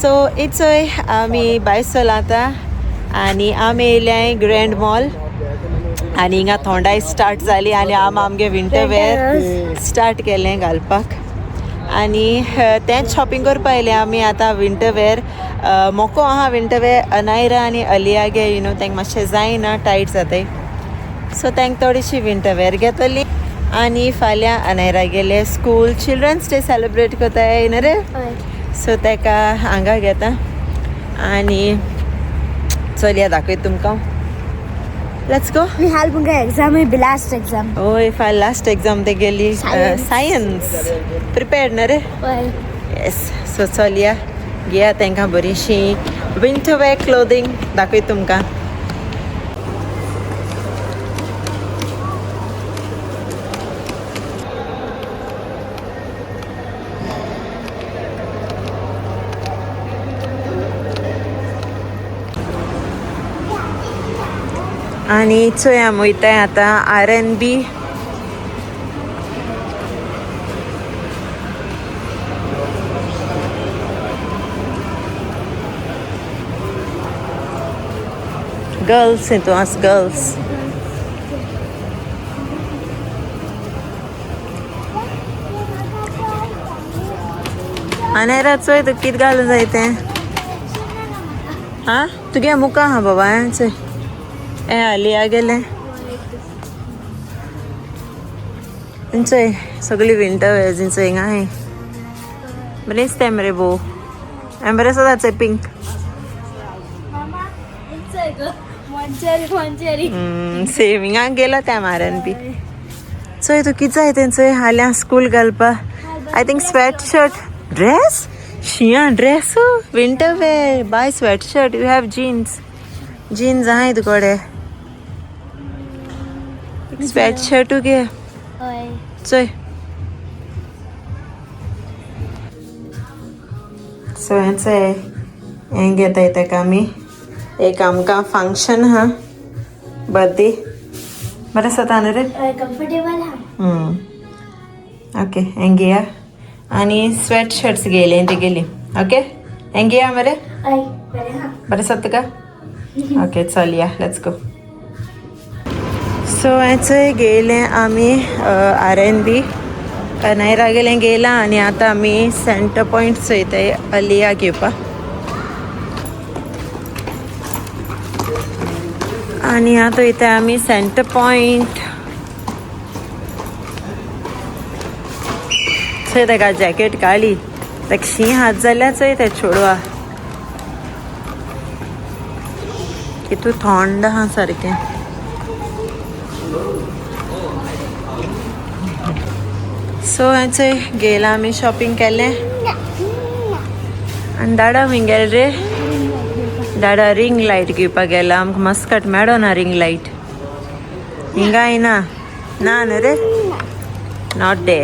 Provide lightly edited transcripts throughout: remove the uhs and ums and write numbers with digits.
So इचोय आमी बायसोल आता आनी आमी येयल्याय ग्रँड मॉल आनी हिंगा थोंडाय स्टार्ट जाली आनी आमगे विंटर वेअर स्टार्ट केलें घालपाक आनी तेंच शॉपिंग करपा येयलें आमी आतां विंटर वेअर मोको आहा विंटर वेअर अनायरा आनी अलियागे यू नो तेंक मातशें जायना टायट जाताय सो तेंक थोडीशी विंटर वेअर घेतली आनी फाल्यां अनायरा गेले स्कूल चिल्ड्रन्स डे सेलिब्रेट कोताय न्हू रे सो तेका हांगा घेता आनी चलया दाखय तुमकां लेट्स गो निहाल मुगे एग्जाम बी लास्ट एग्जाम ओय फाल लास्ट एग्जाम ते गेली सायन्स प्रिपेर्ड न्हू रे येस सो चलया घेया तेंकां बरीशी विंटर वेअर क्लोथींग दाखय तुमकां आनी चोय आमी वयताय आतां R&B गर्ल्स हितू आस गर्ल्स अनायरा चोय तू कित घालूं जाय तें हा तुगे मुका हा बाबा चोय ए आलिया गेले इंचोय सगळी विंटर वेअर्स इंचो हिंगा हाय बरें दिसता मरे भो हांवें बरें आसा चोय पिंक सेम हिंगा गेलो त्या मारन बी चोय तू कित जाय तें चोय हाल्या स्कूल घालपा I think sweatshirt dress शिया dress winter wear by sweatshirt you have jeans आहाय तुकोडे स्वेट शर्ट घे चोय सो हें घेताय तेका आमी एक आमकां फंक्शन हा बर्थडे बरें जाता न्हू रे कम्फर्टेबल ओके हें घेया आनी स्वेट शर्ट्स घेयले तेगेली ओके हें घेया मरे बरें जाता तुका ओके चलया लेट्स गो सो हें गेलें आमी R&B अनायरा गेलें गेला आनी आतां आमी सेंटर पॉयंट चोयताय अलिया घेवपा आनी आतां वयताय आमी सेंटर पॉयंट चोय तेका जॅकेट घाली ताका शी हात जाल्यार चोय ते चोडवा कितू थंड आहा सारकें सो हें गेला आमी शॉपिंग केलें आनी दाडा खंय गेले रे दाडा रिंग लायट घेवपाक गेला आमकां मस्कट मेळो ना रिंग लायट हिंगा येना ना न्हू रे नॉट डे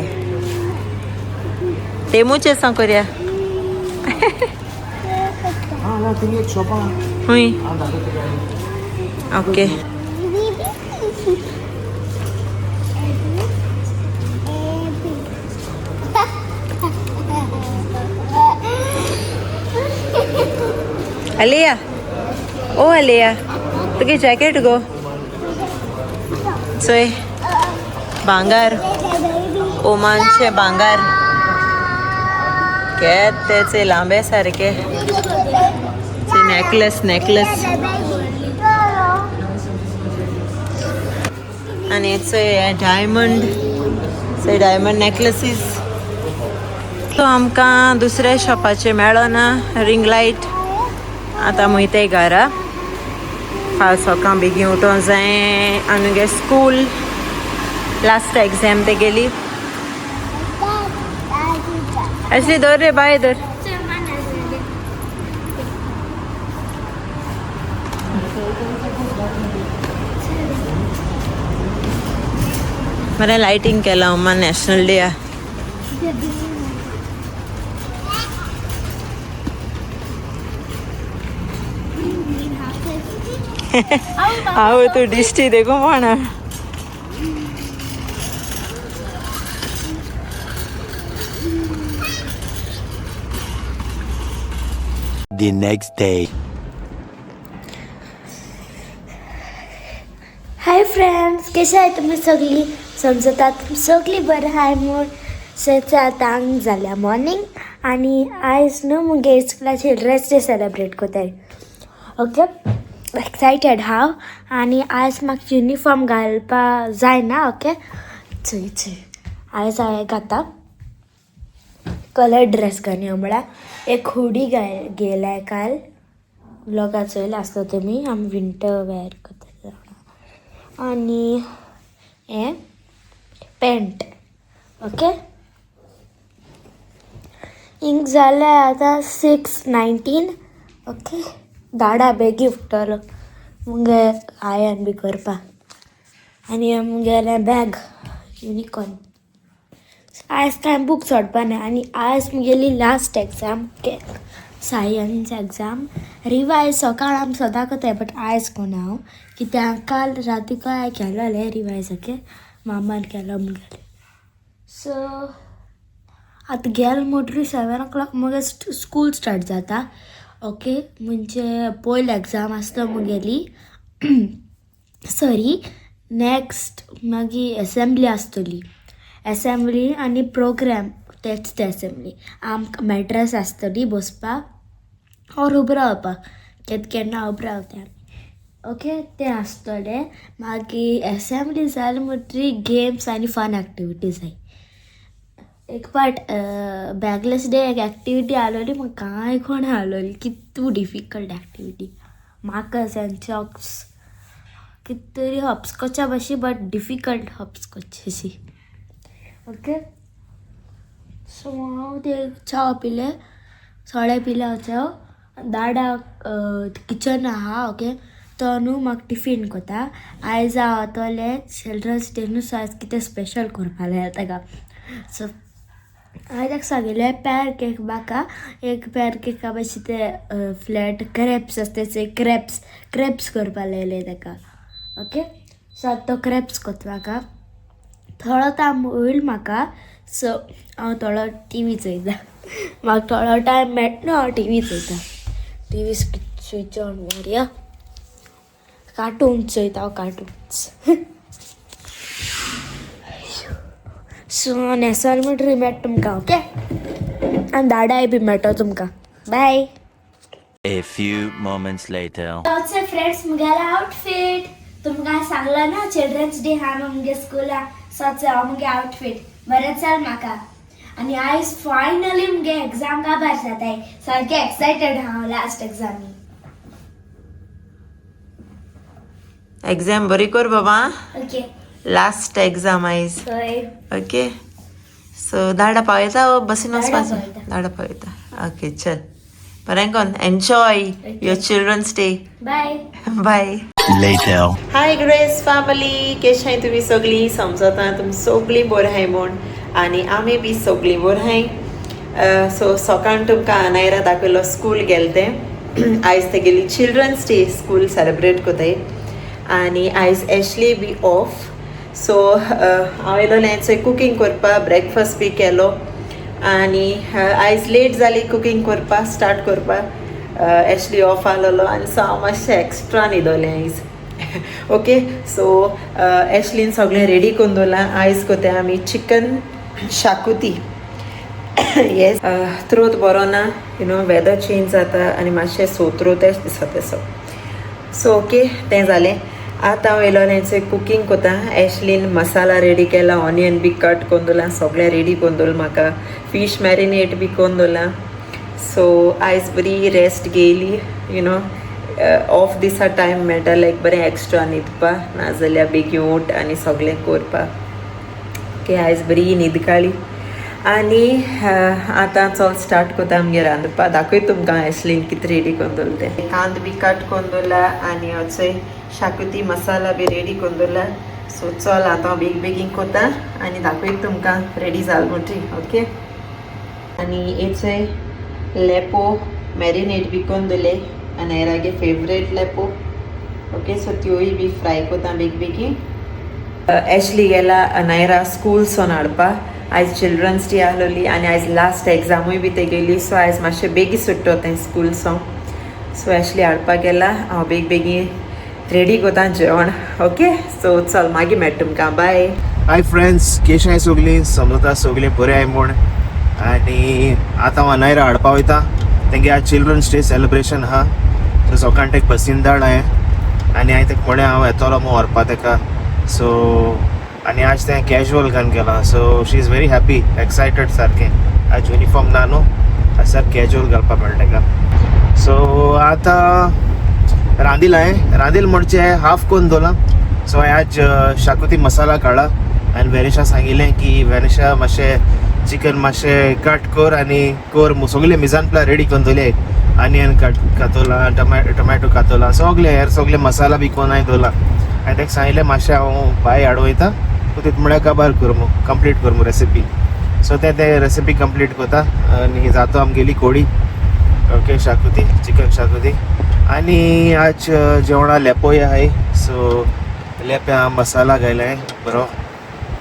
तेमूचे सांग करया हुंय ओके अलिया ओ अलिया तुगे जॅकेट गो चोय भांगार ओमानचे भांगार केत तेचे लांबे सारके नेकलेस आनी चोय डायमंड नेकलेसीस तो आमकां दुसऱ्या शॉपाचे मेळो ना रिंग लायट आतां वयताय घरा फाल सोकां बेगीन उठोवं जाय आनुगे स्कूल लास्ट एग्जाम ते गेली असली दर रे बाय दर मरे लाइटिंग केला अम्मा नॅशनल डे आओ तू डिस्टी देखो माना the next day. Hi friends, कशे आहे तुम्ही सगळी? समजता तुम्ही सगळी बरं आहे म्हूण सयचा आतां जाल्या मॉर्निंग आणि आयज न्हू मुगे स्कुला चिल्ड्रन्स डे सेलिब्रेट कोताय. ओके, एक्सायटेड हांव आनी आयज म्हाका युनिफॉर्म घालपा जायना. ओके, चय आयज हांवें घाता कलर ड्रेस घालया म्हळ्यार एक हुडी गेलाय काल ब्लॉगा चोयला आसता तुमी. आमी विंटर वेअर करता आणि हे पेंट. ओके, इंक जाले आतां 6:19. ओके, धाडा बेगी उठटलो मुगे आयन बी करपा. आनी मुगेले बॅग युनिकॉर्न. आयज कांय बूक सोडपा ना आनी आयज मुगेली last exam. Okay, science exam. Revise सकाळ आमी सदां करताय बट आयज कोण हांव कित्याक काल राती काय केलोलें रिवायज. ओके, मामान केलो मुगेलें. सो आतां गेल म्हणटरी 7 o'clock मुगे स्कूल स्टार्ट जाता. ओके, म्हणजे पयली एग्जाम आसता मुगेली सॉरी नेक्स्ट मागीर एसेंब्ली आसतली. एसेंब्ली आनी प्रोग्राम तेच ते एसेंब्ली. आमकां मॅट्रस आसतली बसपाक और उबो रावपाक केन्ना उबो रावता आमी. ओके, ते आसतले. मागीर एसेंब्ली जाले म्हणटरी गेम्स आनी फन एक्टिविटीज जाय. एक पाट बॅगलेस डे एक एक्टिविटी आसलोली म्हाका कांय कोण आसलोली. कितू difficult activity. Markers end chalks कित तरी हॉपस्कॉचा भाशी बट डिफिकल्ट हॉपस्कॉच अशी. ओके, सो हांव ते चाव पिले सोळे पिले हांव चाव. दाडा किचन आहा. ओके, तो न्हू म्हाका टिफीन कोता. आयज हांव वतलें चिल्ड्रन्स डे न्हू. सो आयज कितें स्पेशल करपा लाय ताका. सो हांवें ताका सांगिल्लें पॅर केक म्हाका एक पॅर केका भाशी ते फ्लॅट क्रेप्स आसता ते क्रेप्स करपा लायले ताका. ओके, सो आतां तो क्रेप्स कोता म्हाका. थोडो टायम होईल म्हाका. सो हांव थोडो टी व्ही चोयता. म्हाका थोडो टायम मेळटा हांव T V Choyta. T V switch on मारया. कार्टून्स चोयता हांव कार्टून्स. सो नेसल म्हणटरी मेळटा तुमकां. ओके, आनी दाडाय बी मेळटा तुमकां. Bye. A few moments later. आमचे फ्रेंड्स मुगेलो आउटफिट तुमकां सांगला ना चिल्ड्रन्स डे हा मुगे स्कुला. सोच हांव मुगे आउटफिट बरें चल म्हाका. आनी आयज फायनली मुगे एग्जाम काबार जाताय. सारकें एक्सायटेड हांव लास्ट एग्जामी. एग्जाम बरी कर बाबा. ओके, लास्ट एग्जाम आयज. सो ओके, सो धाडा पावयता बसीन वचपाचो. पावयता. धाडा पावयता. ओके, चल बरें कोन enjoy your children's day. Bye. Bye. Later. Hi Grace family, केश हाय तुम्ही सगळी? समजता तुमी सगळी बरी हाय म्हूण आनी आमी बी सगळी बरी हाय. सो सकाळ तुमकां अनायरा दाखयलो स्कूल गेले ते. आयज तेगेली चिल्ड्रन्स डे स्कूल सेलिब्रेट कोताय आनी आयज एशली बी ऑफ. सो हांव येयलोलें चोय कुकींग करपा. ब्रेकफास्ट बी केलो आनी आयज लेट जाली कुकींग करपा स्टार्ट करपा. एशली ऑफ आसलोलो आनी सो हांव मातशें एक्स्ट्रा न्हिदोलें आयज. ओके, सो एशलीन सगळें रेडी करून दवरलां. आयज कोताय आमी चिकन शाकुती. येस, थ्रोत बरो ना वेदर चेंज जाता आनी मातशें सोत्रो तेच दिसता तेसो. सो ओके, तें जालें. आतां हांव येयलोलें चोय कुकींग कोता. एशलीन मसाला रेडी केला, ऑनियन बी कट करून दवरलां, सगळें रेडी करून दवरलां. म्हाका फीश मॅरिनेट बी करून दवरलां. सो आयज बरी रेस्ट घेयली. ऑफ दिसा टायम मेळटा लायक बरें एक्स्ट्रा न्हिदपा नाजाल्यार बेगीन उठ आनी सगळें करपा. ओके, आयज बरी न्हीद काडली आनी आतां चल स्टार्ट कोता आमगे रांदपा. दाखय तुमकां एशलीन कितें रेडी करून दवरलें तें. कांदो बी कट करून दवरला आनी चोय शाकुती मसाला बी रेडी करून दवरला. सो चल आतां हांव बेगीन कोता आनी दाखय तुमकां रेडी जाल म्हणटी. ओके, आनी हेचोय लेपो मॅरिनेट बी करून दवरले अनायरागे फेवरेट लेपो. ओके, सो त्योय बी फ्राय कोता बेगीन. एशली गेला अनायरा स्कूल सोन हाडपा. आयज चिल्ड्रन्स डे आसलोली आनी आयज लास्ट एग्जामूय बी तेगेली. सो आयज मातशें बेगी सुट्टो तें स्कूल सोन. सो ॲशली हाडपाक गेला हांव बेगीन रेडी कोता जेवण ओके सो चल मागीर मेळटा तुमकां बाय हाय फ्रेंड्स केश आहाय सगलीं समजता सगलीं बरें आहाय म्हूण आनी आतां हांव अनायरा हाडपा वयता तेंगे आज चिल्ड्रन्स डे सेलिब्रेशन आहा सो सकाळ तेका बसीन धाड हांवें आनी हांवें तेका म्हळें हांव येतलो म्हूण व्हरपा तेका सो आनी आज तें कॅज्युअल घालून गेलां so she is very happy excited सारकें आज युनिफॉर्म ना न्हू आज सारकें कॅज्युअल घालपा मेळटा तेका सो आतां रांदील म्हणचे हाफ करून दवरलां सो हांवें आज शाकोती मसाला काडला आनी वेनिशा सांगिल्लें की वेनिशा मातशें चिकन मातशें कट कर आनी कर सगलें मिजानप्ला रेडी करून दवरले आनियन कट कातोला टोमॅटो कातोला सगले मसाला बी कोरून हांवें दवरला आनी ताका सांगिल्लें मातशें हांव भायर हाडूं वयता सो तितून म्हळ्यार काबार करमू कंप्लीट करमू रेसिपी सो ते रेसिपी कंप्लीट कोता आनी जातो आमगेली कोडी ओके शाकोती चिकन शाकोती आनी आज जेवणा लेपोय आहाय सो लेप्या मसाला घायलाय बरो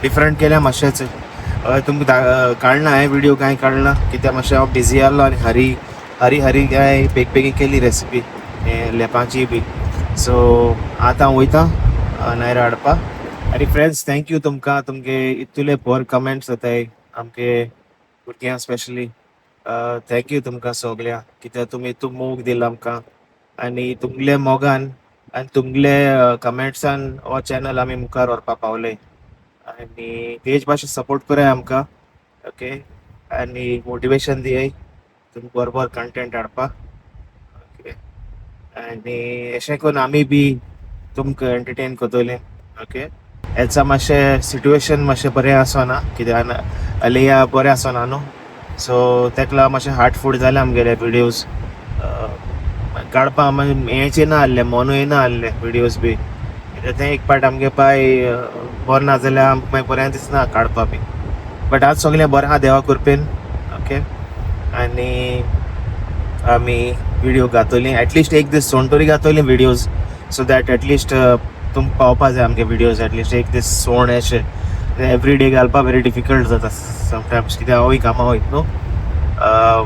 डिफरंट केल्या मातशेंच तुमकां काडना हांवें व्हिडियो कांय काडना कित्याक मातशें हांव बिजी आसलो आनी हरी काय बेगी केली रेसिपी लेपांची बी सो आतां हांव वयता नायरा हाडपा आनी फ्रेंड्स थँक्यू तुमकां तुमगे इतले बरे कमेंट्स येताय आमगे भुरग्यांक स्पेशली थँक्यू तुमकां सगळ्या कित्याक तुमी इतू मोग दिला आमकां आनी तुमले मोगान आनी तुमले कमेंट्सान हो चॅनल आमी मुखार व्हरपा पावले आनी तेज भाशेन सपोर्ट कराय आमकां ओके आनी मोटिवेशन दियाय तुमकां बरोबर कंटेंट हाडपा ओके आनी अशें करून आमी बी तुमकां एंटरटेन कोतोले ओके हेचा मातशें सिट्युएशन मातशें बरें आसना कित्याक अलिया बरें आसना न्हू सो तेका लागून मातशें हार्ड फूड जालें आमगेले विडियोज काडपा हेचे ना आहले मनूय ना आहले विडियोज बी तें एक पार्ट आमगे पाय बरें ना जाल्यार आमकां मागीर बरें दिसना काडपा बी बट आज सगलें बरें आहा देवा कृपेन ओके आनी आमी विडियो घातोली एटलिस्ट एक दीस सोण तरी घातोली विडियोज सो दॅट एटलिस्ट तुमकां पावपा जाय आमगे विडियोज एटलिस्ट एक दीस सोण अशें एवरी डे घालपा वेरी डिफिकल्ट जाता समटायम्स कित्याक हांवूय कामां वयता न्हू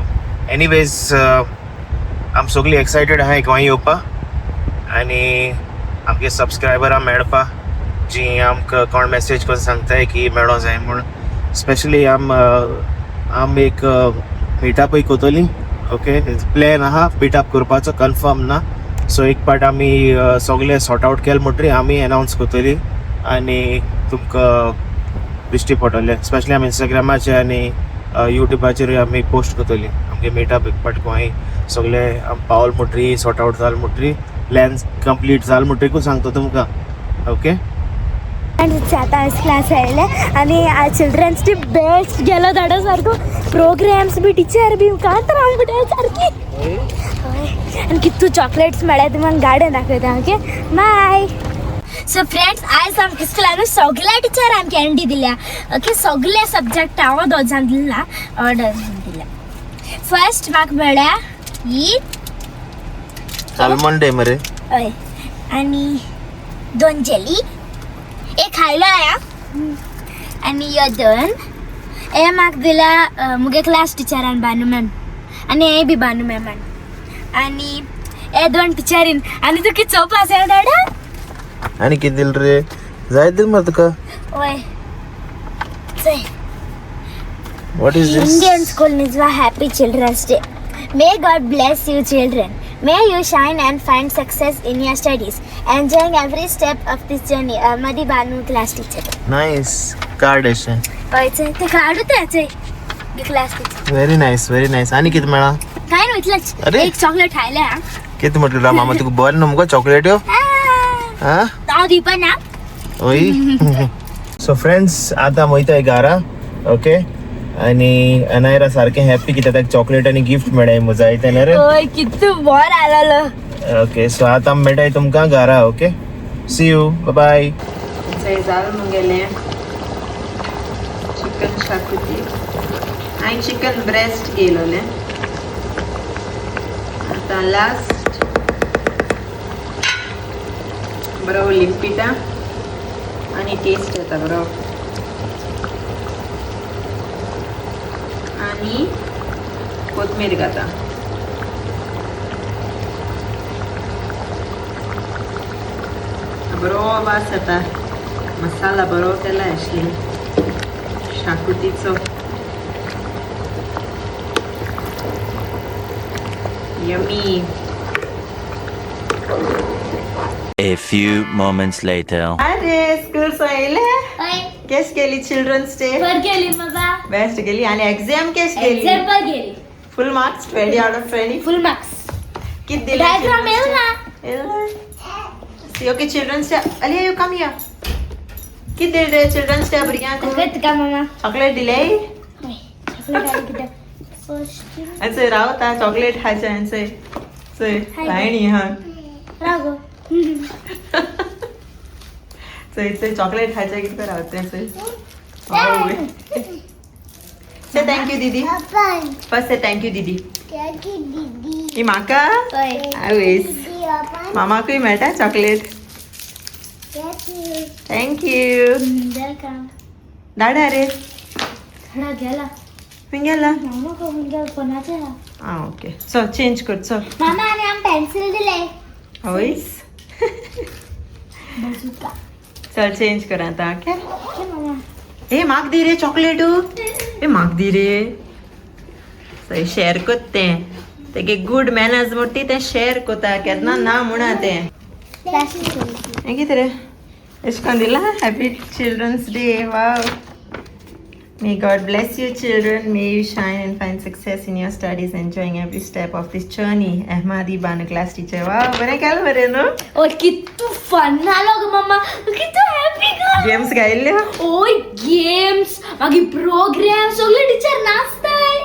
एनीवेज आमी सगळीं एक्सायटेड आहाय गोंय येवपा आनी आमगे सबस्क्रायबरां मेळपा जी आमकां कोण मेसेज करून सांगताय की मेळो जाय म्हूण स्पेशली आम एक मिटअपूय कोतोली ओके प्लॅन आहा मिटअप करपाचो कन्फर्म ना सो एक पार्ट आमी सगळे सॉर्ट आउट केले म्हणटरी आमी अनाउन्स कोतोली आनी तुमकां दिश्टी पडटले स्पेशली आमी इंस्टाग्रामाचेर आनी युट्यूबाचेर आमी पोस्ट कोतोली आमगे मिटअप एक पार्ट गोंय सगळे पावल म्हणटरी सॉर्ट आउट जाल म्हणटरी प्लॅन कंप्लीट जाल म्हणटरीकूच सांगता तुमकां ओके आता आज क्लास आयले आनी आज चिल्ड्रन्स डे बेस्ट गेलो धाडो सारको प्रोग्राम्स बी टिचर बी कांत रावंक सारकी आनी कितू चॉकलेट्स मेळ्ळे तुमकां गार्डन दाखयता ओके बाय सो फ्रेंड्स आयज आमच्या स्कुलान सगळ्या टिचर आमकां कॅन्डी दिल्या ओके सगळे सब्जेक्ट हांव दोजान दिला ऑर्डर दिल्या फर्स्ट म्हाका मेळ्ळ्या ही आल्मंड डे मरे हय आनी 2 जेली एक खायलो आया आनी ह्यो 2 हे म्हाका दिल्या मुगे क्लास टिचरान बानू मॅम आनी हे बी बानू मॅमान आनी हे 2 टिचरीन आनी तू कितें चोवपा आसा दाडा आनी कितें दिल रे जाय दिल मरे तुका ओय चय what is this Indian school निजवा happy children's day may God bless you children May you shine and find success in your studies. Enjoying every step of this journey. Madi Banu class teacher. Nice card अशें हय चय ते काढू ते class teacher very nice आनी कितें मेळ्ळा काय न्हू इतलेंच अरे? एक चॉकलेट खायलें हां कितें म्हटलें रा मामा तुका बरें न्हू मुगो चॉकलेट्यो हां हांव दिवपा ना ओय सो फ्रेंड्स आतां वयताय घरा ओके आनी अनायरा सारकें हॅप्पी कित्याक ताका चॉकलेट आनी गिफ्ट मेळ्ळाय म्हजो जायते न्ही रे ओय कितू बोर आलेलो ओके सो आतां मेळटाय तुमकां घरा ओके सी यू बाय थंय जालें मुगेलें चिकन शाकोती हांवें चिकन ब्रेस्ट घेयलोलें आतां लास्ट बरो लिंपिटा आनी टेस्ट येता बरो आनी कोथमीर घाता बरो वास येता मसाला बरो केला आशली शाकुतीचो yummy A few moments later. अरे स्कूल से आयले हय केश गेली चिल्ड्रन्स डे पर गेली बाबा बेस्ट गेली आणि एग्जाम केश गेली एक्झाम पर गेली full marks 20 out of 20 full marks किती दिले डायग्राम येईल ना सी ओके चिल्ड्रन्स डे अली यू कम हियर किती दिले चिल्ड्रन्स डे भुरग्यांक चॉकलेट का मामा चॉकलेट दिले चॉकलेट आहे किती फर्स्ट असे रावता चॉकलेट खायचे असे रायणी हा रागो इथे चॉकलेट खायचे किती रावते असे से थँक यू दीदी फर्स्ट से थँक यू दीदी ही म्हाका हय आवयस मामाकूय मेळटा चॉकलेट थँक यू वेलकम दाडा रे खडा गेला खंय गेला मामा कोण गेला कोणाचे आं ओके चल चेंज कर चल मामा आणि आम पेन्सिल दिले होयस बजुका चल चेंज कर आता ओके मामा ए म्हाक दी रे चॉकलेट ए म्हाक दी रे सय शेअर कोत तेगे गुड मॅनर्स मोठी ते शेअर कोता केन्ना ना म्हणा ते हे कितें रे एश कोन दिला happy children's day wow May God bless you children. May you shine and find success in your studies, enjoying every step of this journey. Ahmadi Banu class teacher. Wow, बरं केलं बरं नो और कितू फन आलो ग mamma कितू happy ग games गायल्ले ओय गेम्स मागी प्रोग्राम सगळे टीचर नाचताय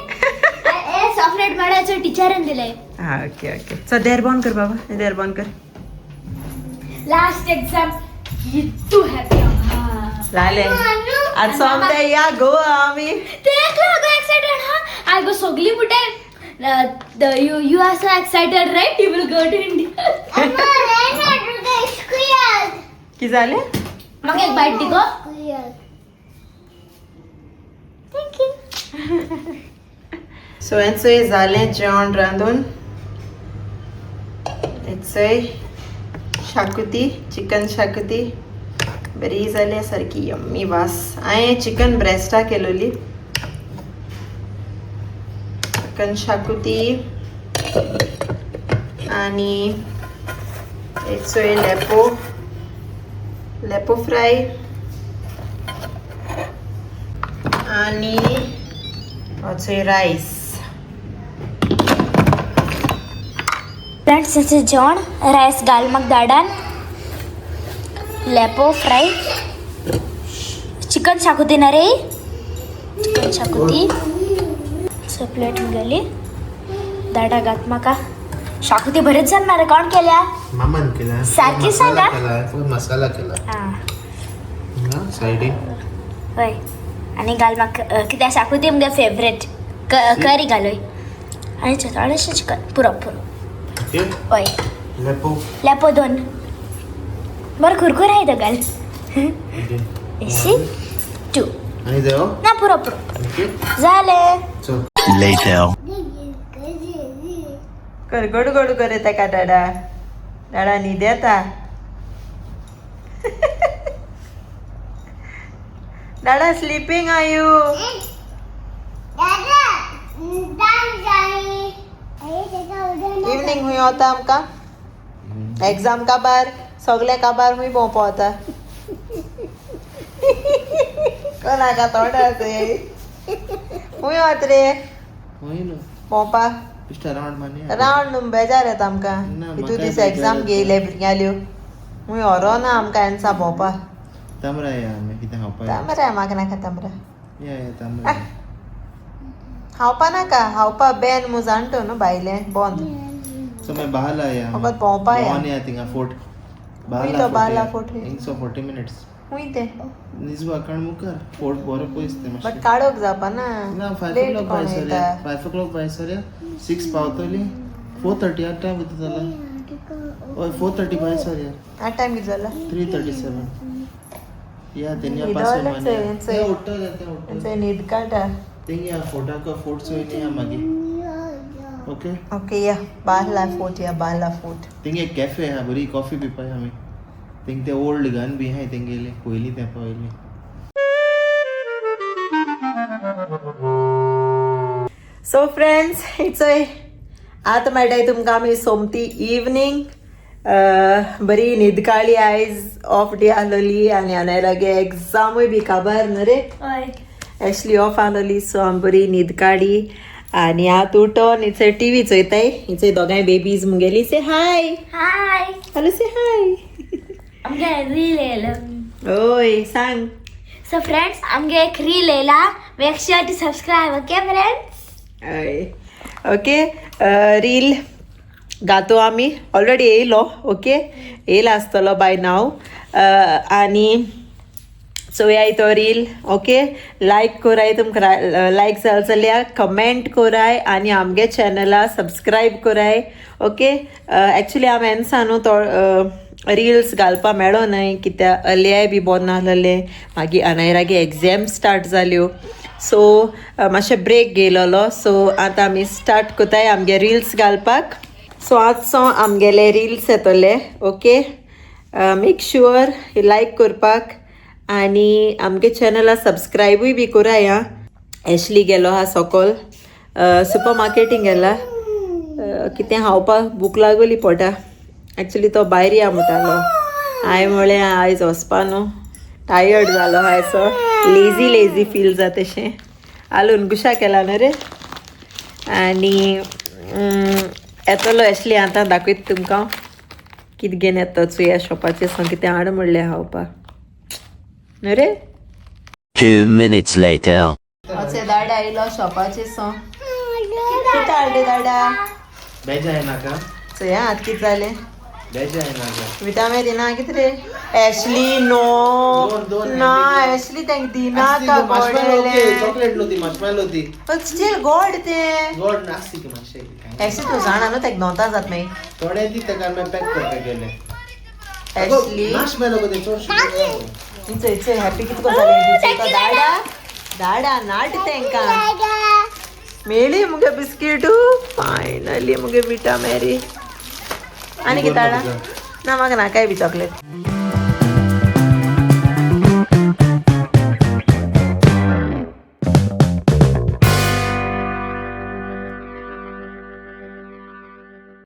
ए चॉकलेट वाड्याचे टीचरन दिले हा ओके ओके चल देर बंद कर बाबा देर बंद कर लास्ट एग्जाम कितू हॅपी लाले आज सोमते या गोवा आम्ही ते एकला एक्साइटेड हा आय गो सोगली मुटे you are so excited right you will go to India की झाले मग एक बाईट दिगो थँक यू सो यांचं झाले जेवण रांधून याचंय शाकुती चिकन शाकुती बरी जाल्या सारकी यम्मी वास हांवें चिकन ब्रेस्टा केलोली चिकन शाकुती आनी हेचोय लेपो फ्राय आनी होचोय रायस फ्रेंड्स याचे जेवण रायस घाल मग दाडान लेपो फ्राय चिकन शाकुती ना रे चिकन शाकुती प्लेट गेली दाडा घात म्हाका शाकुती बरेच जाणार रे कोण केल्या मामान केला सारखी सांगा मसाला केला हां सायडीन हय आनी घाल म्हाका कित्याक शाकुती मुगे फेवरेट करी घालोय आनी थोडेशें चिकन पुरो ओके हय लेपो 2 बरं कुरकुर आहे तो घाल एशी 2 आणि देव ना पुरो ओके झाले चल Later. कर गोड गोड करे ताका दाडा दाडा न्हीद येता दाडा स्लीपिंग आर यू इवनिंग हुई होता आमकां एग्जाम काबार सगळे काबार हुई भोंवपा होता कोणाका थोडा हुई होत रे भोंवपा रावंड न्हू बेजार येता आमकां हितू दीस एग्जाम घेयले भुरग्याल्यो हुंय व्हरो ना आमकां एन्सा भोंवपा तामरा या आमी कितें खावपा तामरा म्हाका नाका तामरा या तामरा खावपा नाका खावपा बॅन मू जाणटो न्हू भायले बंद सो मैं बाहला या फकत भोंवपा या या थिंगा फोर्ट बाहला फोर्ट इंगसो 40 मिनिट्स हुंय ते निजवा कण मुकर फोर्ट बरो पयस ते बट मातशें काडोक जावपा ना ना 5 लेट o'clock कोण भायर येता सरया 5 o'clock भायर सरया 6 पावतली 4:30 आ टाइम किती जाला ओय 4:30 भायर सरया आ टाइम किती जाला 3:37 या तेन्या न्हिदवलेच पास आहे, माने यांचं. ते उठता ते उठता त्यांचे न्हीद काढा तेंगे फोटाको फोट सोयने या मागे ओके ओके या बाहला फोर्ट या बाहला फोर्ट तेंगे एक कॅफे हा बरी कॉफी पिवपाय आमी थिंक ते ओल्ड गन बी हाय तेंगेले पयली ते पयली. सो फ्रेंड्स इट्स आतां मेळटाय तुमकां आमी सोमती इवनिंग. बरी न्हीद काळी आयज ऑफ डे आसलोली आनी आनायरागे एग्जामूय बी काबार न्हू रे. हय. ऍशली ऑफ आसलोली सो आमी बरी न्हीद काडी आनी आतां उठोन हिचे टीव्ही चोयताय. हिचे दोगांय बेबीज मुगेली से हाय. हाय. हॅलो से हाय. आमगे रील येयलं. ओय सांग. सो फ्रेंड्स आमगे एक रील येयला. Make sure to subscribe. Okay friends. Okay reel गातो आमी ऑलरेडी येयलो. ओके येयला आसतलो बाय नाव. आनी चोयाय तो रील. ओके लायक कोराय. तुमकां लायक जाल जाल्यार कमेंट कोराय आनी आमगे चॅनला सबस्क्रायब कोराय. ओके एक्चुली हांव एन्सा न्हू तो रिल्स घालपा मेळो न्हय कित्याक अल्याय बी बोन नासलेले. मागीर अनायरागे एग्जाम स्टार्ट जाल्यो सो मातशें ब्रेक गेलोलो. सो आतां आमी स्टार्ट कोताय आमगे रिल्स घालपाक. सो आजसो आमगेले रिल्स येतले. ओके मेक शुअर लायक करपाक आनी आमगे चॅनला सबस्क्रायबूय बी कोराय. आं ऍशली गेलो हा सोकोल सुपर मार्केटींग गेला. कितें खावपाक भूक लागोली पोटा. एक्चुली तो भायर या म्हणटालो. हांवें म्हळें आयज वचपा न्हू टायर्ड जालो हायसो. लेजी फील जाता तशें. आलून गुशा केला न्हू रे. आनी येतलो ऍशली आतां दाखयत तुमकां कितें घेवन येतो चुया शॉपाचेर सावन कितें हाड म्हणलें खावपाक न्हू रे. 2 minutes later. असे दाडा आयलो शॉपाचेर सावन. कितें हाडले दाडा. बेजा नाका चोया आतां कितें जालें. बेजा नाका विटामीन दिना कितें रे. ऍशली नो ना ऍशली तेंक दिना का गोडेले. चॉकलेट लो ती मार्शमेलो ती स्टील गोड तें. गोड नास्ती की मातशें. ऍशली तूं जाणा न्हू तेका नोता जात मागीर. थोडे दी तेका हांवें पॅक करपाक गेले. ऍशली मार्शमेलो कधी चोरशी इचो हॅपी कितको जालें. तो दाडा दाडा नाट तेंकां मेळ्ळी मुगे बिस्किटू. फायनली मुगे विटा मेरी. आनी कितें हाडा ना म्हाका नाकाय बी चॉकलेट.